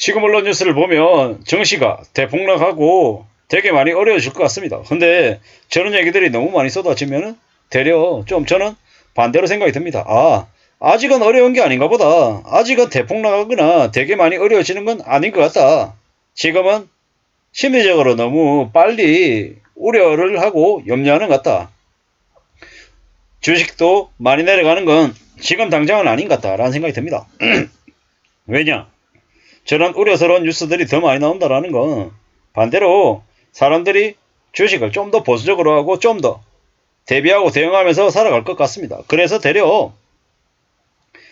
지금 언론 뉴스를 보면 증시가 대폭락하고 되게 많이 어려워질 것 같습니다. 근데 저런 얘기들이 너무 많이 쏟아지면은 되려 좀 저는 반대로 생각이 듭니다. 아직은 어려운 게 아닌가 보다. 아직은 대폭락하거나 되게 많이 어려워지는 건 아닌 것 같다. 지금은 심리적으로 너무 빨리 우려를 하고 염려하는 것 같다. 주식도 많이 내려가는 건 지금 당장은 아닌 것 같다라는 생각이 듭니다. 왜냐? 저런 우려스러운 뉴스들이 더 많이 나온다라는 건 반대로 사람들이 주식을 좀 더 보수적으로 하고 좀 더 대비하고 대응하면서 살아갈 것 같습니다. 그래서 되려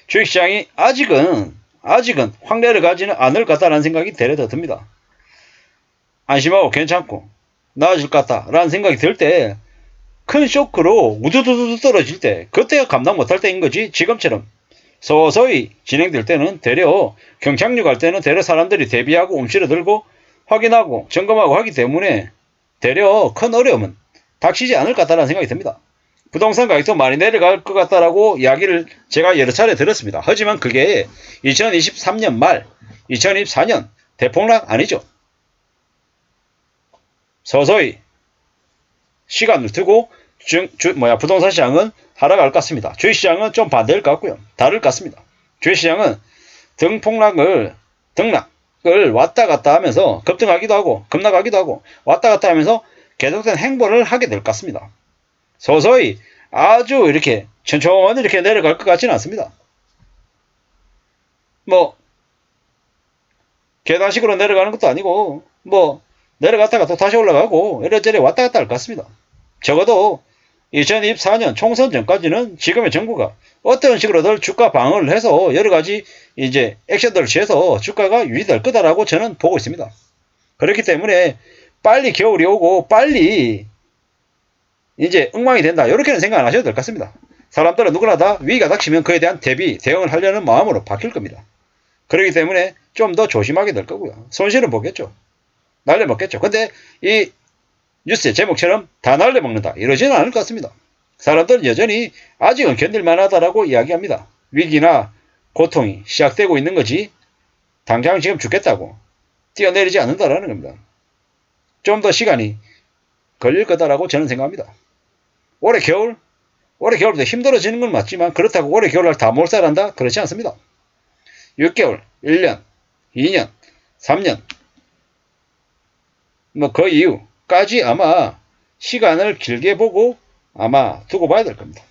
주식시장이 아직은 확대를 가지는 않을 것 같다는 생각이 되려 더 듭니다. 안심하고 괜찮고 나아질 것 같다라는 생각이 들 때 큰 쇼크로 우두두두 떨어질 때 그때가 감당 못할 때인 거지. 지금처럼 서서히 진행될 때는 되려 경착륙 할 때는 되려 사람들이 대비하고 움츠러들고 확인하고 점검하고 하기 때문에 되려 큰 어려움은 닥치지 않을 것 같다는 생각이 듭니다. 부동산 가격도 많이 내려갈 것 같다라고 이야기를 제가 여러 차례 들었습니다. 하지만 그게 2023년 말 2024년 대폭락 아니죠. 서서히 시간을 두고 부동산 시장은 하락할 것 같습니다. 주식시장은 좀 반대일 것 같고요. 다를 것 같습니다. 주식시장은 등락을 왔다 갔다 하면서 급등하기도 하고 급락하기도 하고 왔다 갔다 하면서 계속된 행보를 하게 될 것 같습니다. 서서히 아주 이렇게 천천히 이렇게 내려갈 것 같지는 않습니다. 계단식으로 내려가는 것도 아니고 내려갔다가 또 다시 올라가고 이래저래 왔다 갔다 할 것 같습니다. 적어도 2024년 총선 전까지는 지금의 정부가 어떤 식으로든 주가 방어를 해서 여러 가지 이제 액션들을 취해서 주가가 유지될 거다라고 저는 보고 있습니다. 그렇기 때문에 빨리 겨울이 오고 빨리 이제 엉망이 된다. 이렇게는 생각 안 하셔도 될 것 같습니다. 사람들은 누구나 다 위기가 닥치면 그에 대한 대응을 하려는 마음으로 바뀔 겁니다. 그렇기 때문에 좀 더 조심하게 될 거고요. 손실은 보겠죠. 날려먹겠죠. 근데 이 뉴스의 제목처럼 다 날려먹는다. 이러지는 않을 것 같습니다. 사람들은 여전히 아직은 견딜만하다라고 이야기합니다. 위기나 고통이 시작되고 있는 거지 당장 지금 죽겠다고 뛰어내리지 않는다라는 겁니다. 좀 더 시간이 걸릴 거다라고 저는 생각합니다. 올해 겨울부터 힘들어지는 건 맞지만 그렇다고 올해 겨울날 다 몰살한다? 그렇지 않습니다. 6개월, 1년, 2년, 3년 그 이후까지 아마 시간을 길게 보고 아마 두고 봐야 될 겁니다.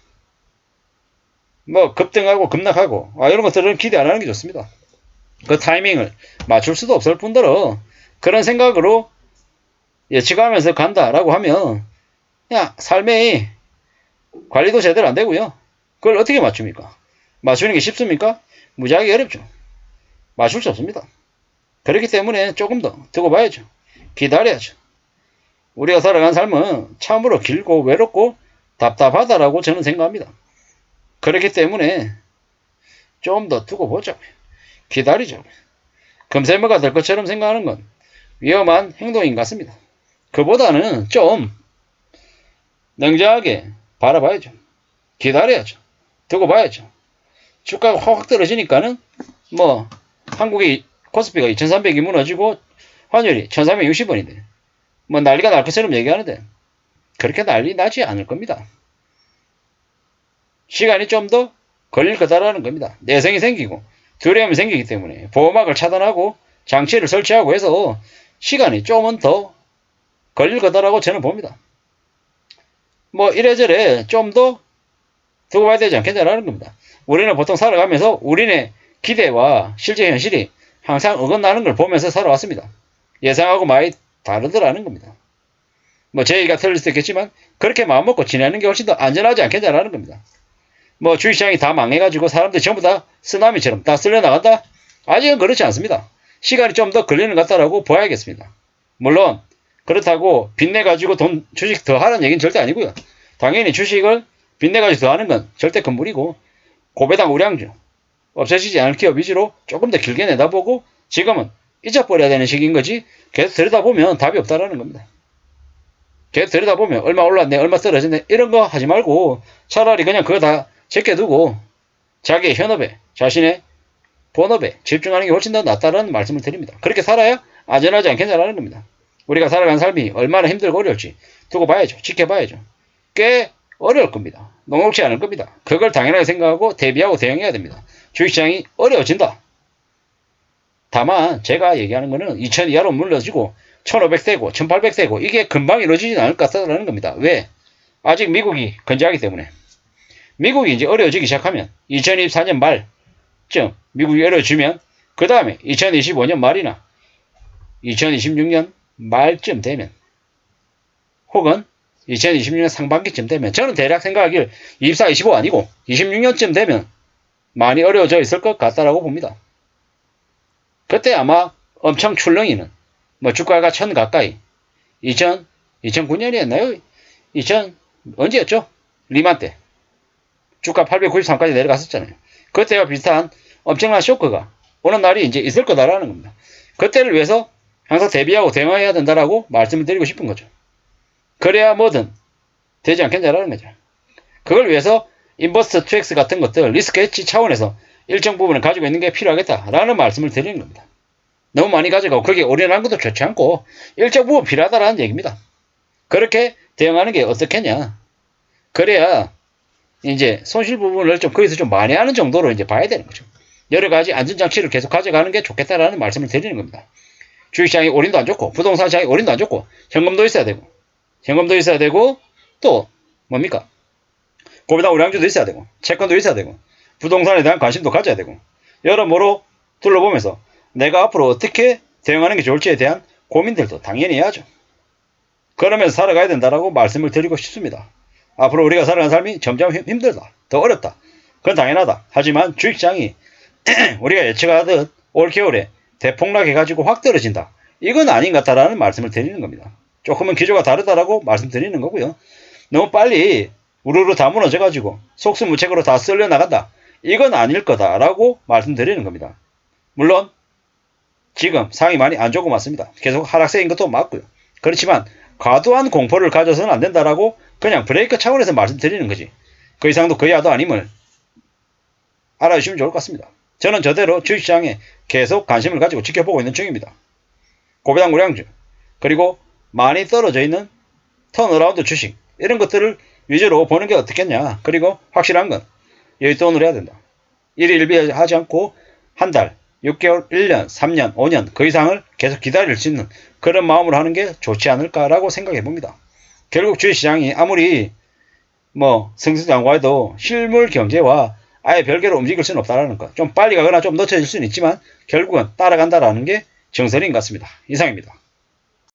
급등하고 급락하고 이런 것들은 기대 안 하는 게 좋습니다. 그 타이밍을 맞출 수도 없을 뿐더러 그런 생각으로 예측하면서 간다라고 하면 그냥 삶의 관리도 제대로 안 되고요. 그걸 어떻게 맞춥니까? 맞추는 게 쉽습니까? 무지하게 어렵죠. 맞출 수 없습니다. 그렇기 때문에 조금 더 두고 봐야죠. 기다려야죠. 우리가 살아간 삶은 참으로 길고 외롭고 답답하다라고 저는 생각합니다. 그렇기 때문에 좀 더 두고 보자고요. 기다리자고요. 금세모가 될 것처럼 생각하는 건 위험한 행동인 것 같습니다. 그보다는 좀 냉정하게 바라봐야죠. 기다려야죠. 두고 봐야죠. 주가가 확 떨어지니까는 한국의 코스피가 2300이 무너지고 환율이 1360원인데 난리가 날 것처럼 얘기하는데 그렇게 난리 나지 않을 겁니다. 시간이 좀 더 걸릴 거다라는 겁니다. 내성이 생기고 두려움이 생기기 때문에 보호막을 차단하고 장치를 설치하고 해서 시간이 조금은 더 걸릴 거다라고 저는 봅니다. 이래저래 좀 더 두고 봐야 되지 않겠냐라는 겁니다. 우리는 보통 살아가면서 우리네 기대와 실제 현실이 항상 어긋나는 걸 보면서 살아왔습니다. 예상하고 많이 다르더라는 겁니다. 제 얘기가 틀릴 수도 있겠지만 그렇게 마음먹고 지내는 게 훨씬 더 안전하지 않겠냐라는 겁니다. 주식시장이 다 망해가지고 사람들이 전부 다 쓰나미처럼 다 쓸려나간다? 아직은 그렇지 않습니다. 시간이 좀 더 걸리는 것 같다라고 봐야겠습니다. 물론 그렇다고 빚내가지고 주식 더 하라는 얘기는 절대 아니고요. 당연히 주식을 빚내가지고 더 하는 건 절대 금물이고 고배당 우량주 없어지지 않을 기업 위주로 조금 더 길게 내다보고 지금은 잊어버려야 되는 시기인 거지 계속 들여다보면 답이 없다라는 겁니다. 계속 들여다보면 얼마 올랐네 얼마 떨어졌네 이런 거 하지 말고 차라리 그냥 그거 다 제껴두고 자기의 현업에 자신의 본업에 집중하는 게 훨씬 더 낫다는 말씀을 드립니다. 그렇게 살아야 안전하지 않겠냐라는 겁니다. 우리가 살아가는 삶이 얼마나 힘들고 어려울지 두고 봐야죠. 지켜봐야죠. 꽤 어려울 겁니다. 녹록지 않을 겁니다. 그걸 당연하게 생각하고 대비하고 대응해야 됩니다. 주식시장이 어려워진다. 다만 제가 얘기하는 거는 2000 이하로 물러지고 1500세고 1800세고 이게 금방 이루어지진 않을 것 같다는 겁니다. 왜? 아직 미국이 건재하기 때문에. 미국이 이제 어려워지기 시작하면 2024년 말쯤 미국이 어려워지면 그 다음에 2025년 말이나 2026년 말쯤 되면 혹은 2026년 상반기쯤 되면 저는 대략 생각하길 24, 25 아니고 26년쯤 되면 많이 어려워져 있을 것 같다라고 봅니다. 그때 아마 엄청 출렁이는 뭐 주가가 1000 가까이 2009년이었나요? 언제였죠? 리만 때 주가 893까지 내려갔었잖아요. 그때와 비슷한 엄청난 쇼크가 오는 날이 이제 있을 거다라는 겁니다. 그때를 위해서 항상 대비하고 대응해야 된다라고 말씀을 드리고 싶은 거죠. 그래야 뭐든 되지 않겠냐라는 거죠. 그걸 위해서 인버스 2X 같은 것들 리스크 해치 차원에서 일정 부분을 가지고 있는 게 필요하겠다라는 말씀을 드리는 겁니다. 너무 많이 가져가고 그게 올인하는 것도 좋지 않고 일정 부분 필요하다라는 얘기입니다. 그렇게 대응하는 게 어떻겠냐. 그래야 이제 손실 부분을 좀 거기서 좀 만회하는 정도로 이제 봐야 되는 거죠. 여러 가지 안전장치를 계속 가져가는 게 좋겠다라는 말씀을 드리는 겁니다. 주식시장이 올인도 안 좋고 부동산 시장이 올인도 안 좋고 현금도 있어야 되고 또 뭡니까? 고배당 우량주도 있어야 되고 채권도 있어야 되고 부동산에 대한 관심도 가져야 되고 여러모로 둘러보면서 내가 앞으로 어떻게 대응하는 게 좋을지에 대한 고민들도 당연히 해야죠. 그러면서 살아가야 된다라고 말씀을 드리고 싶습니다. 앞으로 우리가 살아가는 삶이 점점 힘들다. 더 어렵다. 그건 당연하다. 하지만 주식시장이 우리가 예측하듯 올겨울에 대폭락해가지고 확 떨어진다. 이건 아닌 것 같다라는 말씀을 드리는 겁니다. 조금은 기조가 다르다라고 말씀드리는 거고요. 너무 빨리 우르르 다 무너져가지고 속수무책으로 다 쓸려 나간다. 이건 아닐 거다라고 말씀드리는 겁니다. 물론 지금 상황이 많이 안 좋고 맞습니다. 계속 하락세인 것도 맞고요. 그렇지만 과도한 공포를 가져서는 안 된다라고 그냥 브레이크 차원에서 말씀드리는 거지. 그 이상도 그 이하도 아님을 알아주시면 좋을 것 같습니다. 저는 저대로 주식시장에 계속 관심을 가지고 지켜보고 있는 중입니다. 고배당 우량주 그리고 많이 떨어져 있는 턴어라운드 주식 이런 것들을 위주로 보는 게 어떻겠냐. 그리고 확실한 건 여윳돈으로 해야 된다. 1일 1비 하지 않고 한 달, 6개월, 1년, 3년, 5년 그 이상을 계속 기다릴 수 있는 그런 마음으로 하는 게 좋지 않을까라고 생각해 봅니다. 결국 주식시장이 아무리 승승장구해도 실물 경제와 아예 별개로 움직일 수는 없다는 것. 좀 빨리 가거나 좀 늦춰질 수는 있지만 결국은 따라간다라는 게 정설인 것 같습니다. 이상입니다.